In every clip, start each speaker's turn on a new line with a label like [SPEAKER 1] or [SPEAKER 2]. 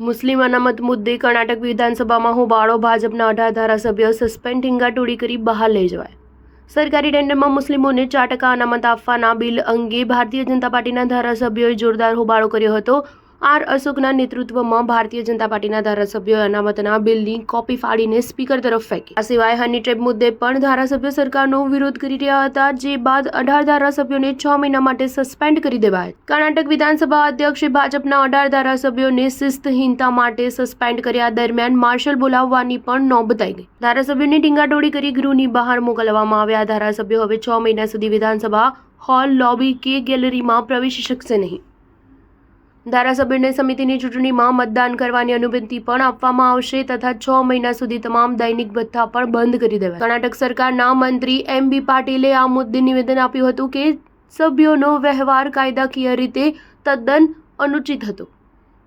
[SPEAKER 1] મુસ્લિમ અનામત મુદ્દે કર્ણાટક વિધાનસભામાં હોબાળો, ભાજપના 18 ધારાસભ્યો સસ્પેન્ડ, ઠીંગાટોળી કરી બહાર લઈ જવાય. સરકારી ટેન્ડરમાં મુસ્લિમોને 4% અનામત આપવાના બિલ અંગે ભારતીય જનતા પાર્ટીના ધારાસભ્યોએ જોરદાર હોબાળો કર્યો હતો. આર અશોકના નેતૃત્વમાં ભારતીય જનતા પાર્ટીના ધારાસભ્યોએ અનામતના બિલની કોપી ફાડીને સ્પીકર તરફ ફેંકી. આ સિવાય હની ટ્રેપ મુદ્દે પણ ધારાસભ્યો સરકારનો વિરોધ કરી રહ્યા હતા, જે બાદ 18 ધારાસભ્યોને 6 મહિના માટે સસ્પેન્ડ કરી દેવાયા. કર્ણાટક વિધાનસભા અધ્યક્ષે ભાજપના 18 ધારાસભ્યોને શિસ્તહીનતા માટે સસ્પેન્ડ કર્યા. દરમિયાન માર્શલ બોલાવવાની પણ નોબત આવી ગઈ. ધારાસભ્યોને ટીંગાટોળી કરી ગૃહની બહાર મોકલવામાં આવ્યા. ધારાસભ્યો હવે 6 મહિના સુધી વિધાનસભા હોલ, લોબી કે ગેલેરીમાં પ્રવેશી શકશે નહીં. ધારાસભ્યોને સમિતિની ચૂંટણીમાં મતદાન કરવાની અનુમતિ પણ આપવામાં આવશે તથા 6 મહિના સુધી તમામ દૈનિક ભથ્થા પણ બંધ કરી દેવાય. કર્ણાટક સરકારના મંત્રી એમ.બી. પાટીલે આ મુદ્દે નિવેદન આપ્યું હતું કે સભ્યોનો વ્યવહાર કાયદાકીય રીતે તદ્દન અનુચિત હતો.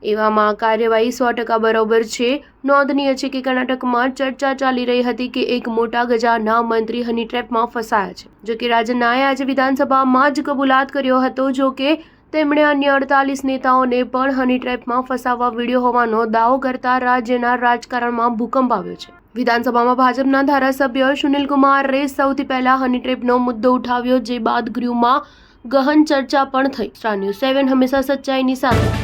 [SPEAKER 1] એવામાં કાર્યવાહી 100% બરોબર છે. નોંધનીય છે કે કર્ણાટકમાં ચર્ચા ચાલી રહી હતી કે એક મોટા ગજાના મંત્રી હની ટ્રેપમાં ફસાયા છે. જોકે રાજનાએ આજે વિધાનસભામાં જ કબૂલાત કર્યો હતો. જોકે તેમણે અન્ય 48 નેતાઓને પણ હની ટ્રેપમાં ફસાવવા વિડીયો હોવાનો દાવો કરતા રાજ્યના રાજકારણમાં ભૂકંપ આવ્યો છે. વિધાનસભામાં ભાજપના ધારાસભ્ય સુનિલ કુમારે સૌથી પહેલા હની ટ્રેપનો મુદ્દો ઉઠાવ્યો, જે બાદ ગૃહમાં ગહન ચર્ચા પણ થઈ. સ્ટાર ન્યૂઝ 7 હંમેશા સચ્ચાઈની સાથે.